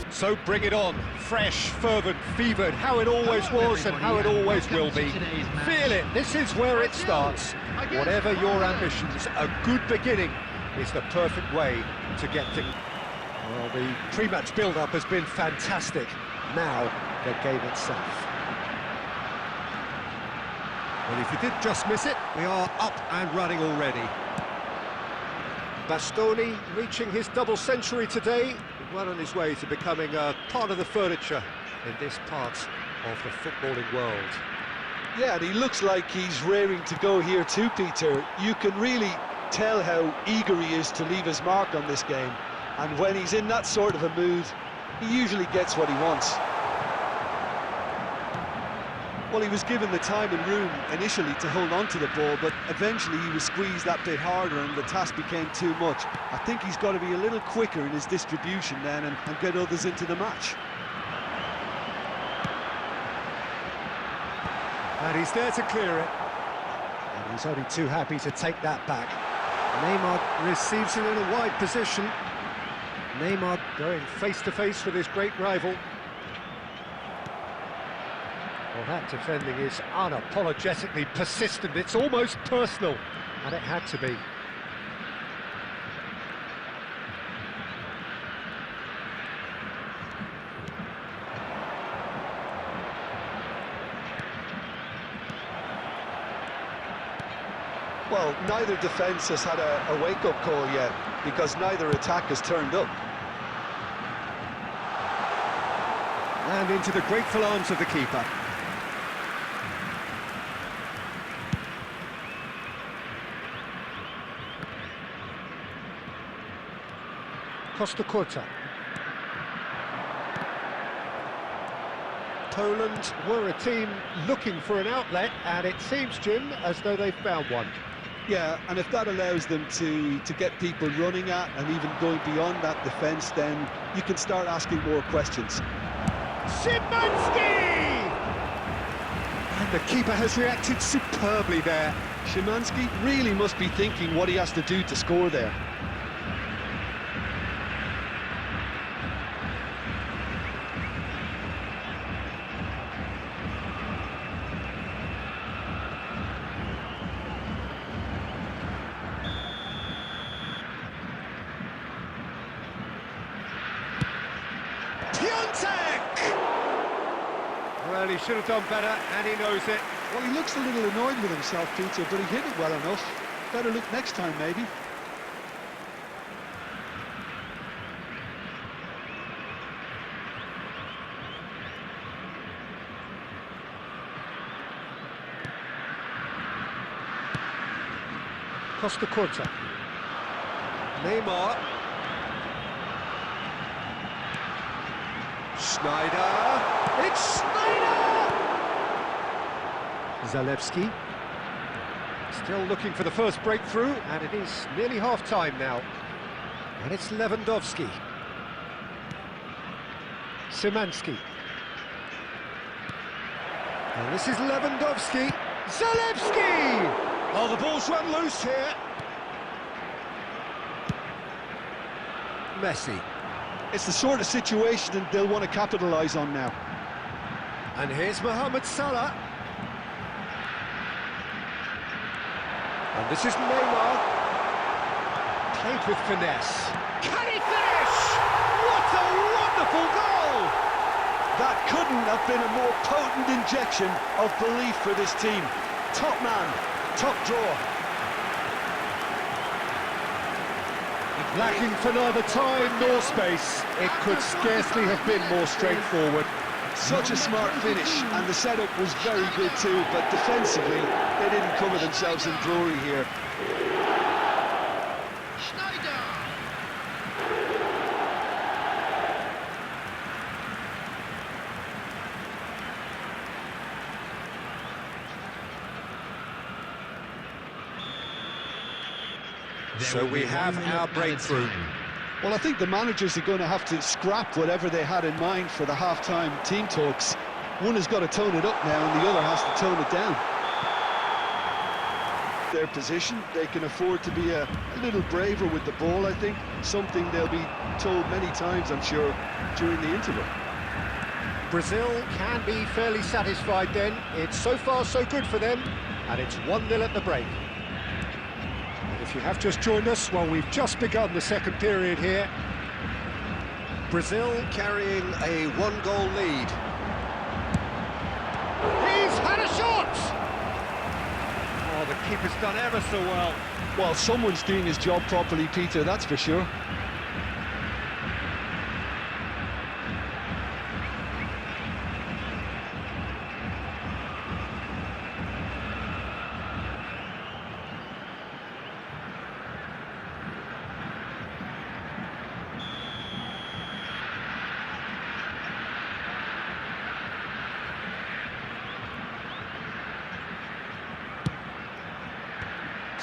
So bring it on, fresh, fervent, fevered, how it always was and how it always will be. Feel it, this is where it starts. Whatever your ambitions, a good beginning is the perfect way to get things. Well, the pre-match build-up has been fantastic. Now, the game itself. Well, if you did just miss it, we are up and running already. Bastoni reaching his double century today, well on his way to becoming a part of the furniture in this part of the footballing world. Yeah, and he looks like he's raring to go here too, Peter. You can really tell how eager he is to leave his mark on this game. And when he's in that sort of a mood, he usually gets what he wants. Well, he was given the time and room initially to hold on to the ball, but eventually he was squeezed that bit harder and the task became too much. I think he's got to be a little quicker in his distribution then and get others into the match. And he's there to clear it. And he's only too happy to take that back. Neymar receives it in a wide position. Neymar going face-to-face with his great rival. Well, that defending is unapologetically persistent. It's almost personal, and it had to be. Well, neither defence has had a wake-up call yet, because neither attack has turned up. And into the grateful arms of the keeper. Costa Curta. Poland were a team looking for an outlet, and it seems, Jim, as though they've found one. Yeah, and if that allows them to get people running at and even going beyond that defence, then you can start asking more questions. Szymański! And the keeper has reacted superbly there. Szymański really must be thinking what he has to do to score there. Well, he should have done better, and he knows it. Well, he looks a little annoyed with himself, Peter, but he hit it well enough. Better look next time, maybe. Costa Curta. Neymar. Schneider. It's Schneider! Zalewski. Still looking for the first breakthrough, and it is nearly half-time now. And it's Lewandowski. Szymański. And this is Lewandowski. Zalewski! Oh, the ball's run loose here. Messi. It's the sort of situation that they'll want to capitalise on now. And here's Mohamed Salah. And this is Neymar. Played with finesse. Can he finish? What a wonderful goal! That couldn't have been a more potent injection of belief for this team. Top man, top draw. Lacking for neither time nor space, it could scarcely have been more straightforward. Such a smart finish, and the setup was very good too, but defensively, they didn't cover themselves in glory here. So we have our breakthrough. Well, I think the managers are going to have to scrap whatever they had in mind for the half-time team talks. One has got to tone it up now, and the other has to tone it down. their position. They can afford to be a little braver with the ball, I think. Something they'll be told many times, I'm sure, during the interval. Brazil can be fairly satisfied then. It's so far so good for them, and it's 1-0 at the break. And if you have just joined us, well, we've just begun the second period here. Brazil carrying a 1-goal lead. He's had a shot! Oh, the keeper's done ever so well. Well, someone's doing his job properly, Peter, that's for sure.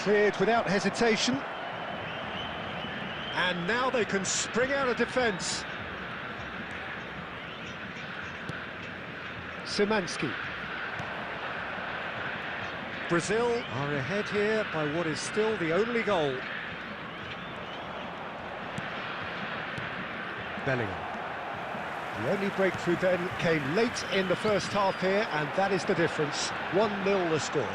Cleared without hesitation. And now they can spring out of defence. Szymanski. Brazil are ahead here by what is still the only goal. Bellingham. The only breakthrough then came late in the first half here, and that is the difference. 1-0 the score.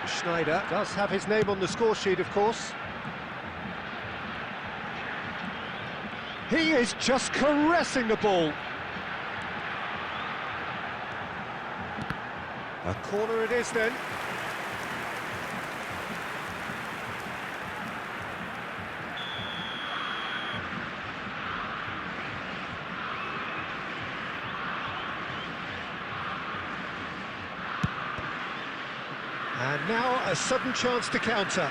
Schneider does have his name on the score sheet, of course. He is just caressing the ball. A corner it is then. And now a sudden chance to counter.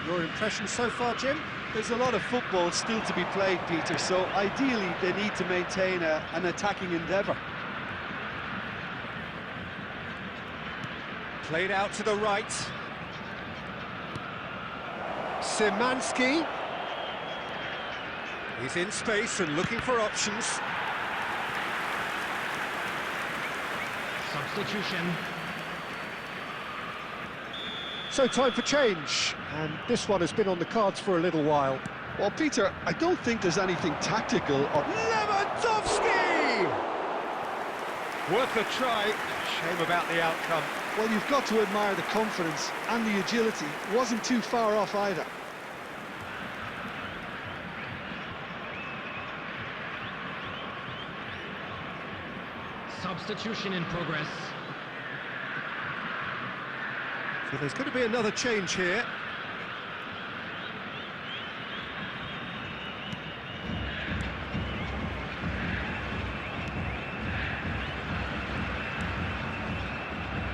Your impression so far, Jim? There's a lot of football still to be played, Peter, so ideally they need to maintain an attacking endeavour. Played out to the right. Szymanski. He's in space and looking for options. Substitution. So time for change, and this one has been on the cards for a little while. Well, Peter, I don't think there's anything tactical or... Lewandowski! Worth a try. Shame about the outcome. Well, you've got to admire the confidence and the agility. Wasn't too far off either. Substitution in progress. So there's going to be another change here.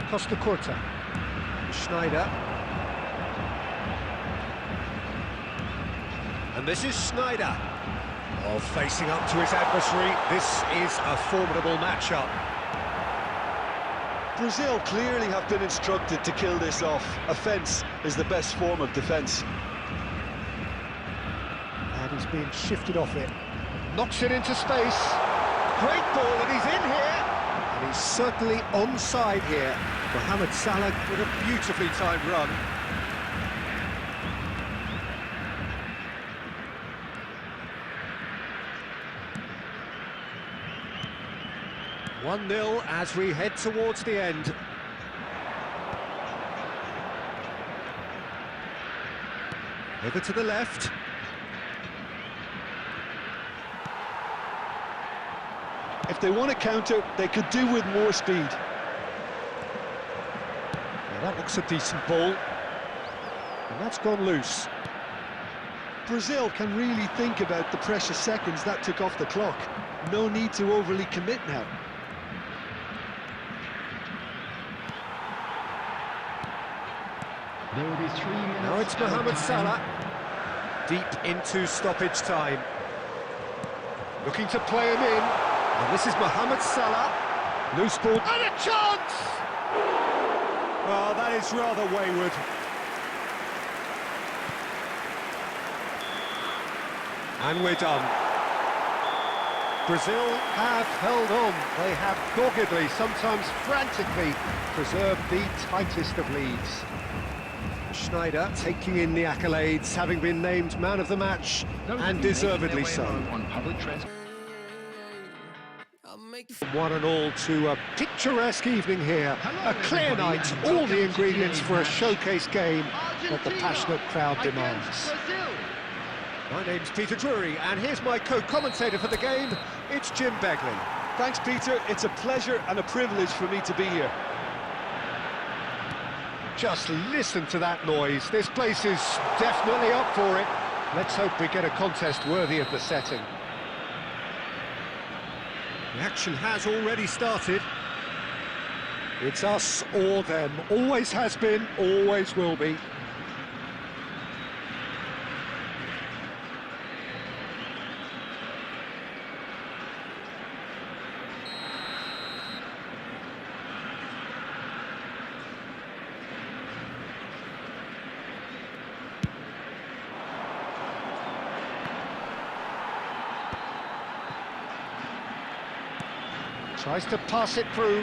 Costa Curta. Schneider. And this is Schneider. Oh, facing up to his adversary. This is a formidable matchup. Brazil clearly have been instructed to kill this off. Offence is the best form of defence. And he's being shifted off it. Knocks it into space. Great ball, and he's in here. And he's certainly onside here. Mohamed Salah with a beautifully timed run. One-nil as we head towards the end. Over to the left. If they want to counter, they could do with more speed. Now that looks a decent ball. And that's gone loose. Brazil can really think about the precious seconds that took off the clock. No need to overly commit now. There will be 3 minutes. Now it's Mohamed Salah. Deep into stoppage time. Looking to play him in. And this is Mohamed Salah. Loose ball. And a chance! Well, that is rather wayward. And we're done. Brazil have held on. They have doggedly, sometimes frantically, preserved the tightest of leads. Schneider taking in the accolades, having been named man of the match, and deservedly so. On public transport. 1-1 to a picturesque evening here. A clear night, all the ingredients for a showcase game that the passionate crowd demands. My name's Peter Drury, and here's my co-commentator for the game, it's Jim Begley. Thanks, Peter. It's a pleasure and a privilege for me to be here. Just listen to that noise. This place is definitely up for it. Let's hope we get a contest worthy of the setting. The action has already started. It's us or them. Always has been, always will be. Tries to pass it through.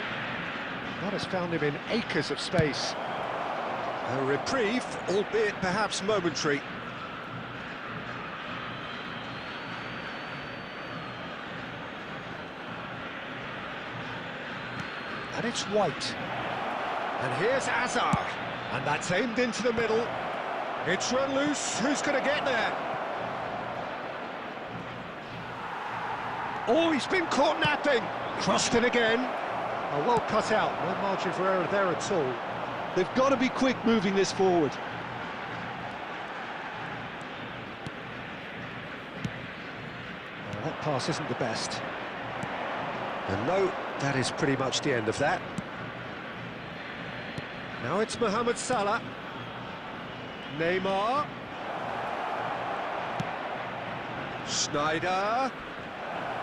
That has found him in acres of space. A reprieve, albeit perhaps momentary. And it's White. And here's Azar. And that's aimed into the middle. It's run loose. Who's going to get there? Oh, he's been caught napping. Crossed in again. Oh, well cut out. No margin for error there at all. They've got to be quick moving this forward. Oh, that pass isn't the best. And no, that is pretty much the end of that. Now it's Mohamed Salah. Neymar. Schneider.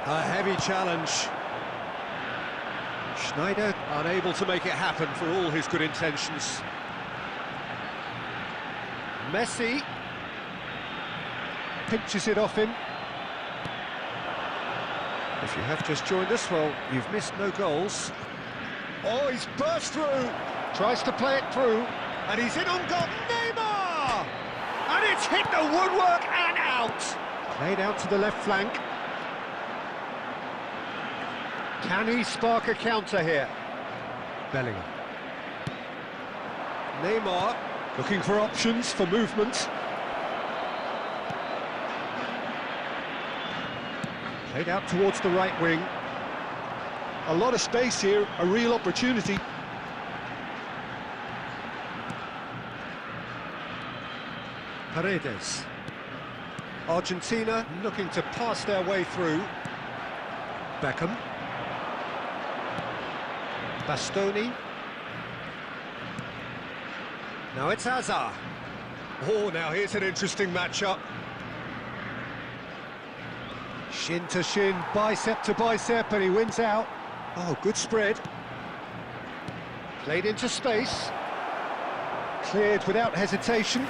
A heavy challenge. Schneider unable to make it happen for all his good intentions. Messi pinches it off him. If you have just joined us, well, you've missed no goals. Oh, he's burst through. Tries to play it through, and he's in on goal. Neymar! And it's hit the woodwork and out. Played out to the left flank. Can he spark a counter here? Bellingham. Neymar looking for options for movement. Played out towards the right wing. A lot of space here, a real opportunity. Paredes. Argentina looking to pass their way through. Beckham. Bastoni. Now it's Azar. Oh, now here's an interesting matchup. Shin to shin, bicep to bicep, and he wins out. Oh, good spread. Played into space. Cleared without hesitation.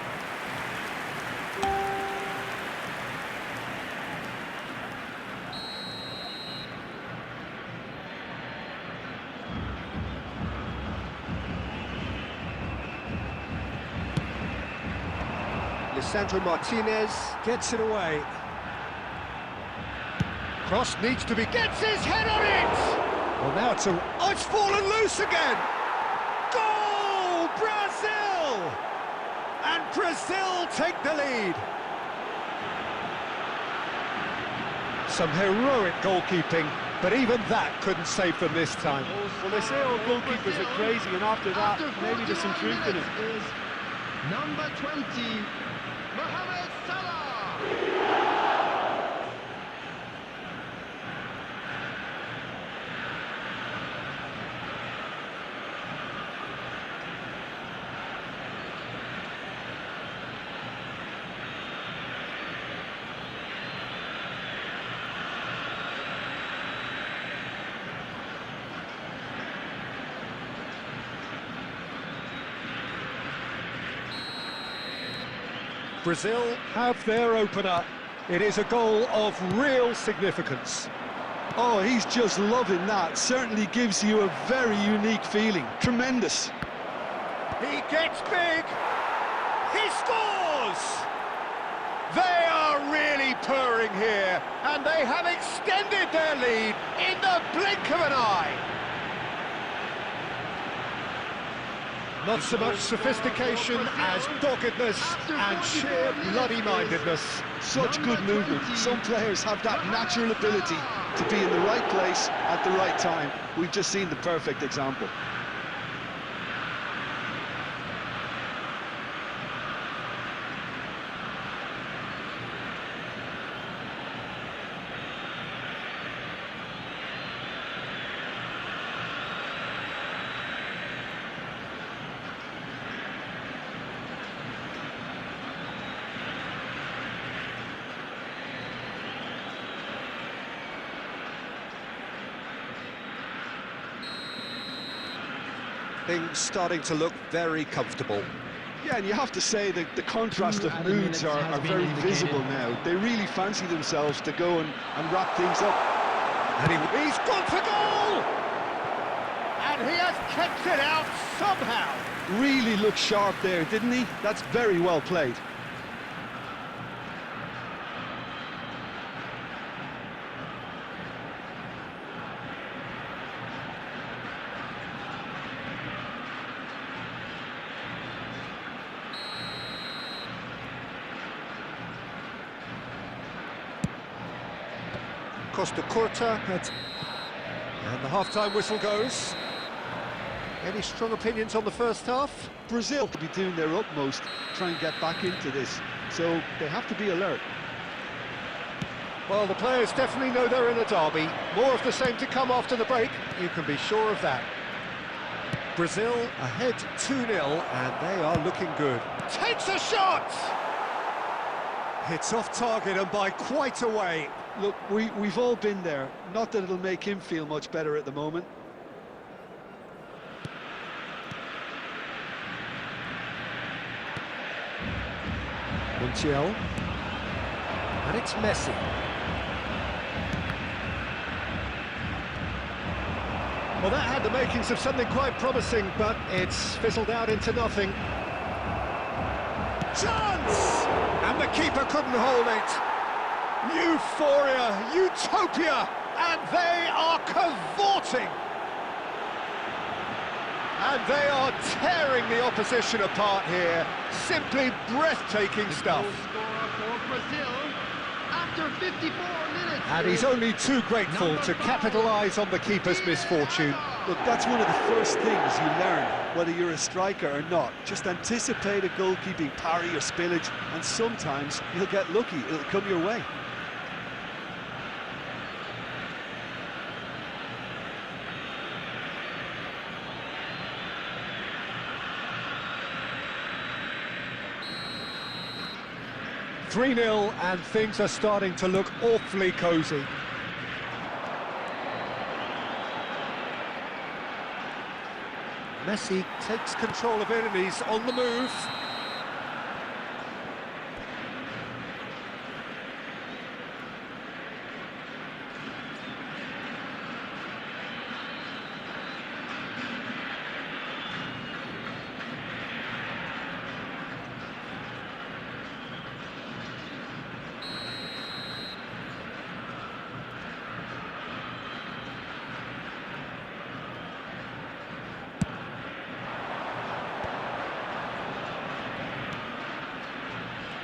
Lisandro Martinez gets it away. Cross needs to be... gets his head on it! Well, now it's a... oh, it's fallen loose again! Goal! Brazil! And Brazil take the lead. Some heroic goalkeeping, but even that couldn't save them this time. Well, they say all goalkeepers are crazy, and after that, maybe there's some truth in it. Is number 20, Mohamed Salah. Brazil have their opener. It is a goal of real significance. Oh, he's just loving that. Certainly gives you a very unique feeling. Tremendous. He gets big. He scores! They are really purring here, and they have extended their lead in the blink of an eye. Not so much sophistication as doggedness and sheer bloody-mindedness. Such good movement. Some players have that natural ability to be in the right place at the right time. We've just seen the perfect example. Things starting to look very comfortable. Yeah, and you have to say that the contrast of moods are very visible now. They really fancy themselves to go and wrap things up. And he's gone for goal! And he has kept it out somehow. Really looked sharp there, didn't he? That's very well played. Costa Curta, and the half-time whistle goes. Any strong opinions on the first half? Brazil to be doing their utmost to try and get back into this, so they have to be alert. Well, the players definitely know they're in a derby. More of the same to come after the break, you can be sure of that. Brazil ahead 2-0, and they are looking good. Takes a shot! It's off target and by quite a way. Look, we've all been there. Not that it'll make him feel much better at the moment. Montiel. And it's Messi. Well, that had the makings of something quite promising, but it's fizzled out into nothing. Chance! And the keeper couldn't hold it. Euphoria, utopia, and they are cavorting. And they are tearing the opposition apart here. Simply breathtaking stuff. After 54 minutes. And he's only too grateful to capitalise on the keeper's misfortune. Look, that's one of the first things you learn, whether you're a striker or not. Just anticipate a goalkeeping parry or spillage, and sometimes you'll get lucky, it'll come your way. (3-0) and things are starting to look awfully cosy. Messi takes control of it and he's on the move.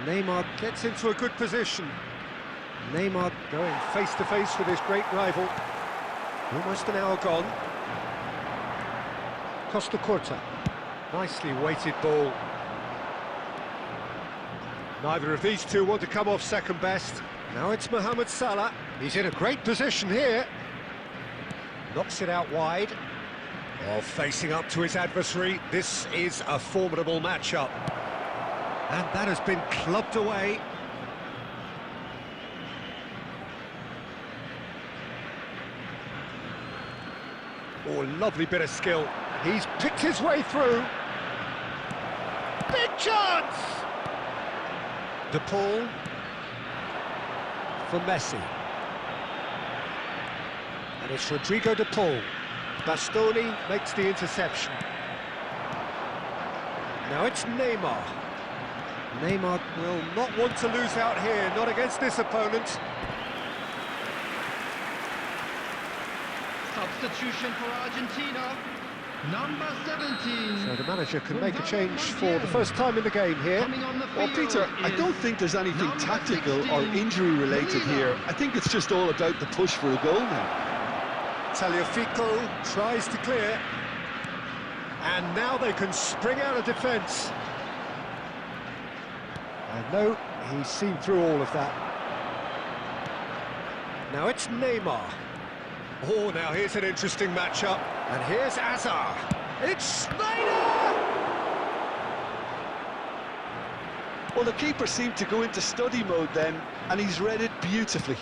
Neymar gets into a good position. Neymar going face-to-face with his great rival. Almost an hour gone. Costa Curta. Nicely weighted ball. Neither of these two want to come off second best. Now it's Mohamed Salah. He's in a great position here. Knocks it out wide. Oh, facing up to his adversary. This is a formidable matchup. And that has been clubbed away. Oh, lovely bit of skill. He's picked his way through. Big chance! De Paul for Messi. And it's Rodrigo de Paul. Bastoni makes the interception. Now it's Neymar. Neymar will not want to lose out here, not against this opponent. Substitution for Argentina. Number 17. So the manager can make a change for the first time in the game here. Well, Peter, I don't think there's anything tactical or injury-related here. I think it's just all about the push for a goal now. Tagliafico tries to clear. And now they can spring out of defence. And no, he's seen through all of that. Now it's Neymar. Oh, now here's an interesting matchup. And here's Azar. It's Sneijder! Well, the keeper seemed to go into study mode then, and he's read it beautifully.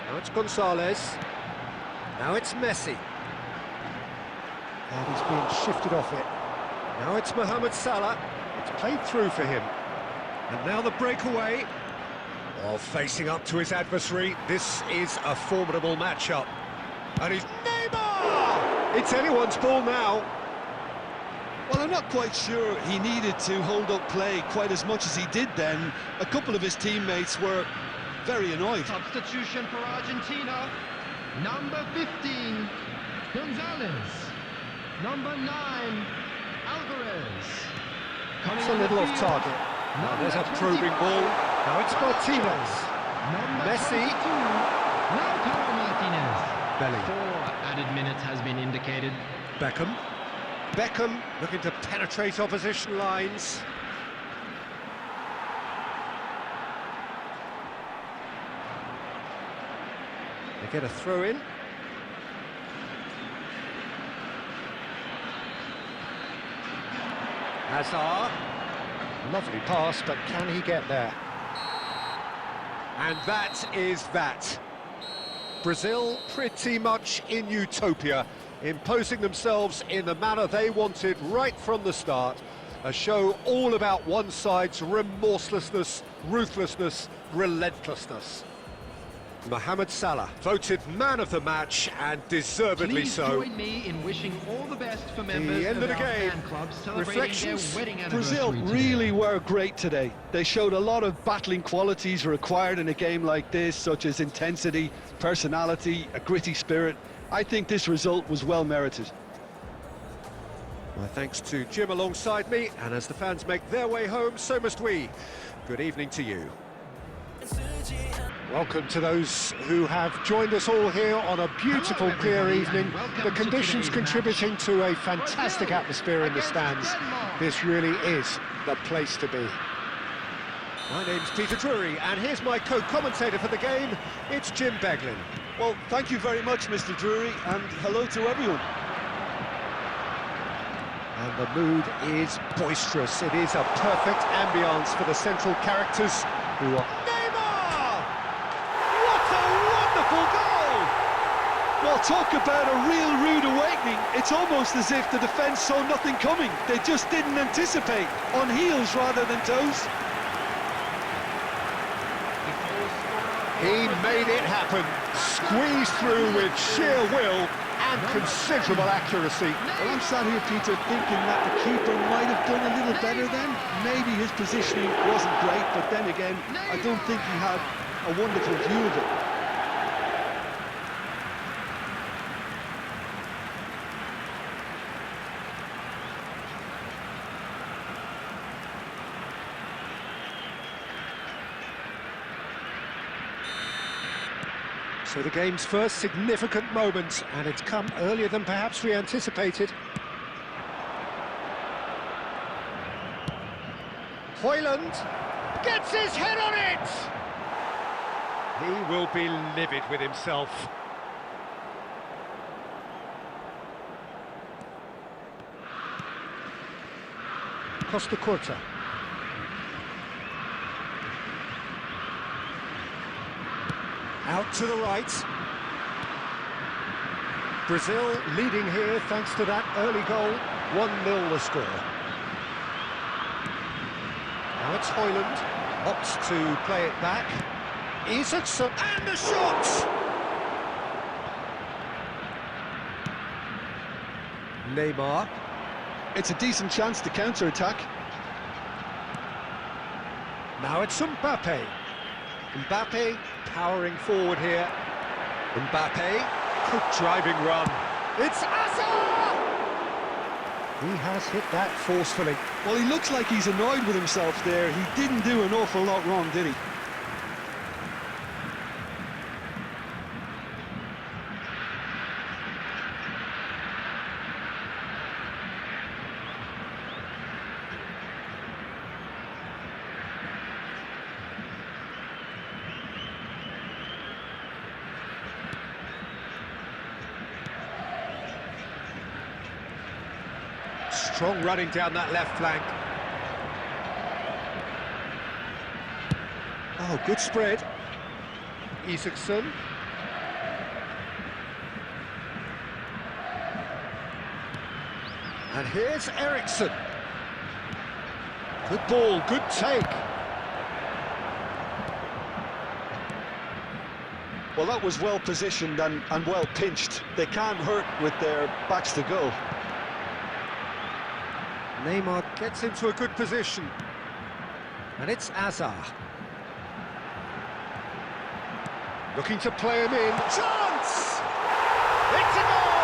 Now it's Gonzalez. Now it's Messi. And he's being shifted off it. Now it's Mohamed Salah. It's played through for him. And now the breakaway. While facing up to his adversary, this is a formidable matchup. And he's Neymar! It's anyone's ball now. Well, I'm not quite sure he needed to hold up play quite as much as he did then. A couple of his teammates were very annoyed. Substitution for Argentina. Number 15, Gonzalez. Number 9, Alvarez. It's a little off target. Now there's a probing ball. Now it's Martinez. Messi. Lautaro Martinez. Belly. 4 added minutes has been indicated. Beckham. Beckham looking to penetrate opposition lines. They get a throw in. Hazard. Lovely pass, but can he get there? And that is that. Brazil pretty much in utopia, imposing themselves in the manner they wanted right from the start. A show all about one side's remorselessness, ruthlessness, relentlessness. Mohamed Salah voted man of the match, and deservedly Please so. join me in wishing all the best for members The end of the our game. fan clubs celebrating Reflections. their wedding anniversary Brazil today. really were great today. They showed a lot of battling qualities required in a game like this, such as intensity, personality, a gritty spirit. I think this result was well merited. My thanks to Jim alongside me, and as the fans make their way home, so must we. Good evening to you. Welcome to those who have joined us all here on a beautiful, clear evening. The conditions contributing to a fantastic atmosphere in the stands. This really is the place to be. My name's Peter Drury, and here's my co-commentator for the game. It's Jim Beglin. Well, thank you very much, Mr. Drury, and hello to everyone. And the mood is boisterous. It is a perfect ambience for the central characters who are... Neymar! What a wonderful goal! Well, talk about a real rude awakening. It's almost as if the defence saw nothing coming. They just didn't anticipate, on heels rather than toes. He made it happen, squeezed through with sheer will and considerable accuracy. Well, I'm sat here, Peter, thinking that the keeper might have done a little better then. Maybe his positioning wasn't great, but then again, I don't think he had a wonderful view of it. So the game's first significant moment, and it's come earlier than perhaps we anticipated. Højlund gets his head on it! He will be livid with himself. Costa Curta. Out to the right. Brazil leading here thanks to that early goal. 1-0 the score. Now it's Højlund. Opts to play it back. Isaacson, and the shot! Neymar. It's a decent chance to counter-attack. Now it's Mbappe. Mbappe powering forward here. Mbappe, good driving run. It's Hazard! He has hit that forcefully. Well, he looks like he's annoyed with himself there. He didn't do an awful lot wrong, did he? Strong running down that left flank. Oh, good spread. Isaacson. And here's Eriksson. Good ball, good take. Well, that was well positioned and well pinched. They can't hurt with their backs to go. Neymar gets into a good position. And it's Hazard. Looking to play him in. Chance! It's a goal!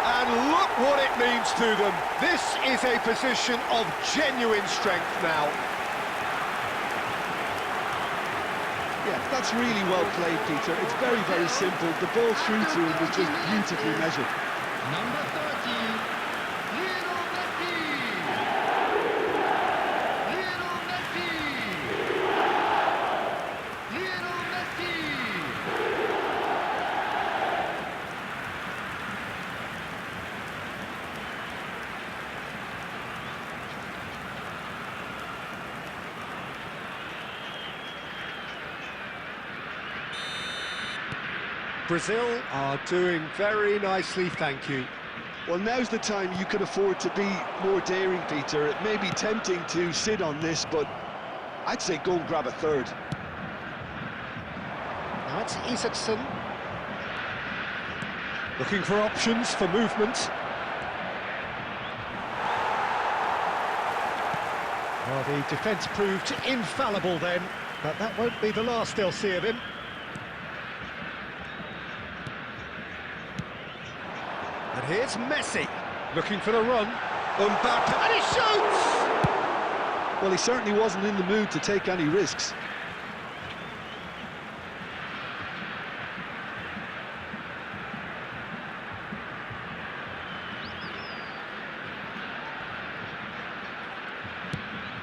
And look what it means to them. This is a position of genuine strength now. Yeah, that's really well played, Peter. It's very, very simple. The ball through to him was just beautifully measured. Number 30, Lionel Messi. Lionel Messi. Lionel Messi. Brazil are doing very nicely, thank you. Well, now's the time you can afford to be more daring, Peter. It may be tempting to sit on this, but I'd say go and grab a third. Now it's Isaacson. Looking for options for movement. Well, the defence proved infallible then, but that won't be the last they'll see of him. And here's Messi, looking for the run. Mbappe, and he shoots! Well, he certainly wasn't in the mood to take any risks.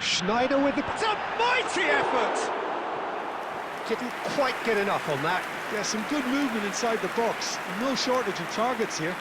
Schneider with the... It's a mighty effort! Didn't quite get enough on that. Yeah, some good movement inside the box. No shortage of targets here.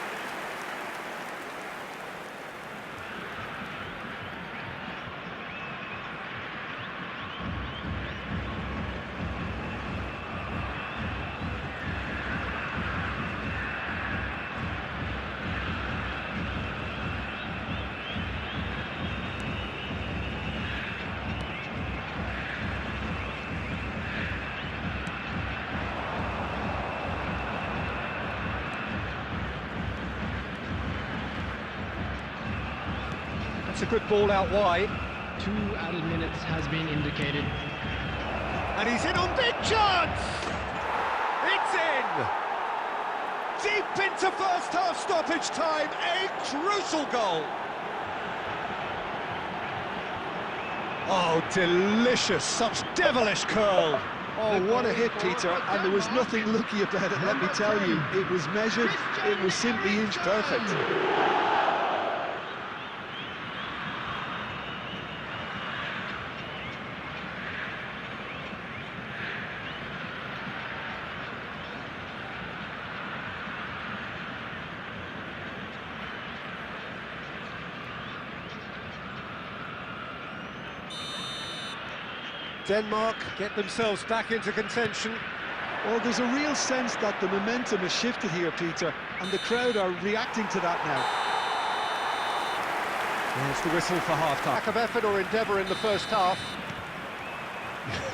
That's a good ball out wide. 2 added minutes has been indicated. And he's in on big chance! It's in! Deep into first half stoppage time, a crucial goal! Oh, delicious, such devilish curl! Oh, what a hit, Peter, and there was nothing lucky about it, let me tell you. It was measured, it was simply inch perfect. Denmark get themselves back into contention. Well, there's a real sense that the momentum has shifted here, Peter, and the crowd are reacting to that now. There's the whistle for half-time. Lack of effort or endeavour in the first half.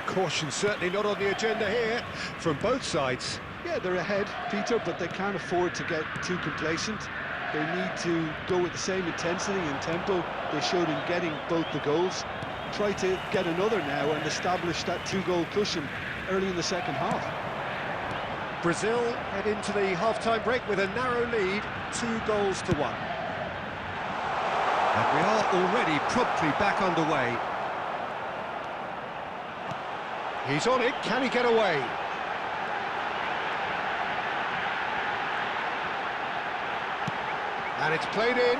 Caution certainly not on the agenda here from both sides. Yeah, they're ahead, Peter, but they can't afford to get too complacent. They need to go with the same intensity and tempo they showed in getting both the goals. Try to get another now and establish that two-goal cushion early in the second half. Brazil head into the half-time break with a narrow lead, 2-1. And we are already promptly back underway. He's on it, can he get away? And it's played in.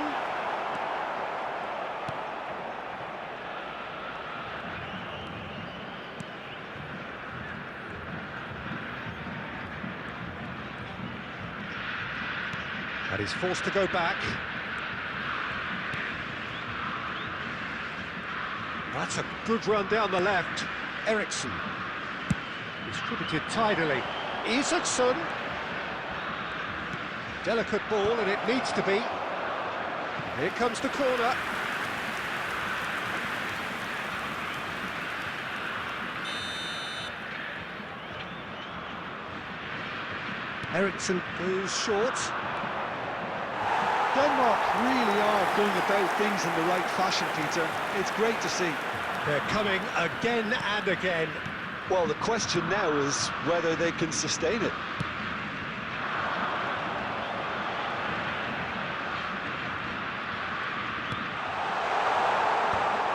And he's forced to go back. That's a good run down the left. Eriksson. Distributed tidily. Isaacson. Delicate ball, and it needs to be. Here comes the corner. Eriksson goes short. Denmark really are going about things in the right fashion, Peter. It's great to see. They're coming again and again. Well, the question now is whether they can sustain it.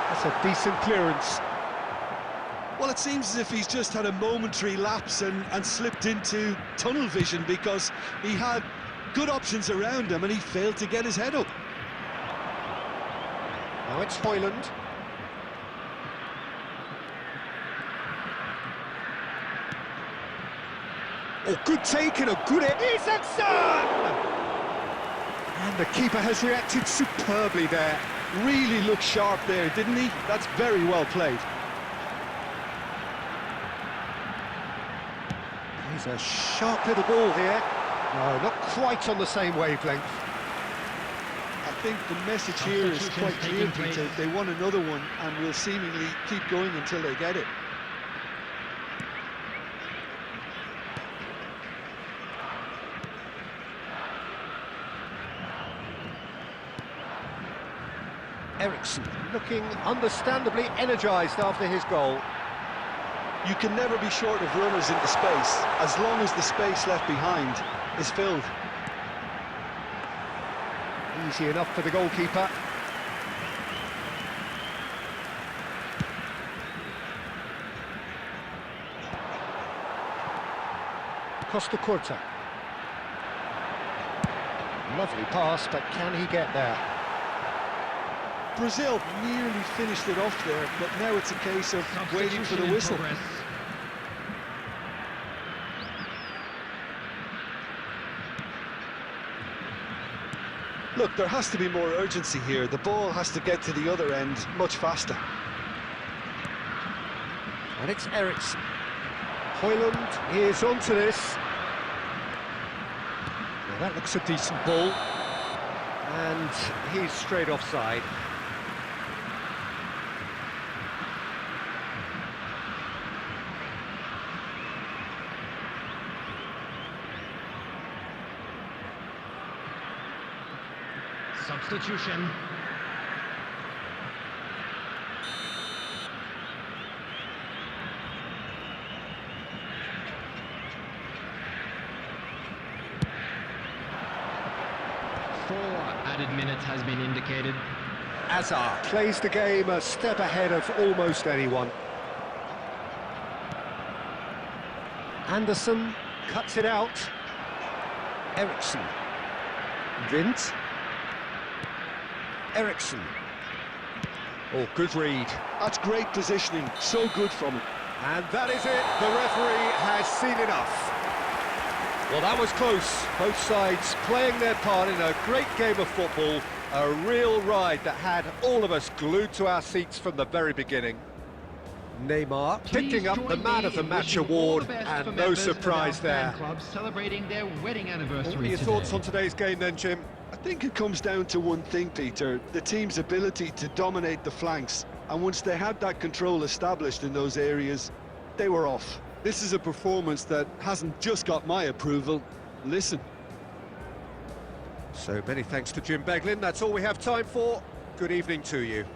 That's a decent clearance. Well, it seems as if he's just had a momentary lapse and slipped into tunnel vision, because he had good options around him and he failed to get his head up. Now it's Højlund. Oh, good take and a good hit. Isaacson! And the keeper has reacted superbly there. Really looked sharp there, didn't he? That's very well played. He's a sharp little ball here. No, not quite on the same wavelength. I think the message here is quite clear, Peter. They want another one and will seemingly keep going until they get it. Eriksson looking understandably energised after his goal. You can never be short of runners into space, as long as the space left behind is filled. Easy enough for the goalkeeper. Costa Curta. Lovely pass, but can he get there? Brazil nearly finished it off there, but now it's a case of waiting for the whistle. Look, there has to be more urgency here. The ball has to get to the other end much faster. And it's Eriksson. Højlund is onto this. Well, that looks a decent ball. And he's straight offside. Substitution. Four added minutes has been indicated. Hazard plays the game a step ahead of almost anyone. Anderson cuts it out. Eriksson. Vint. Eriksson. Oh, good read. That's great positioning, so good from him. And that is it, the referee has seen enough. Well, that was close. Both sides playing their part in a great game of football. A real ride that had all of us glued to our seats from the very beginning. Neymar picking up the Man of the Match award, and no surprise there. Celebrating their wedding anniversary. What are your thoughts on today's game then, Jim? I think it comes down to one thing, Peter, the team's ability to dominate the flanks. And once they had that control established in those areas, they were off. This is a performance that hasn't just got my approval. Listen. So many thanks to Jim Beglin. That's all we have time for. Good evening to you.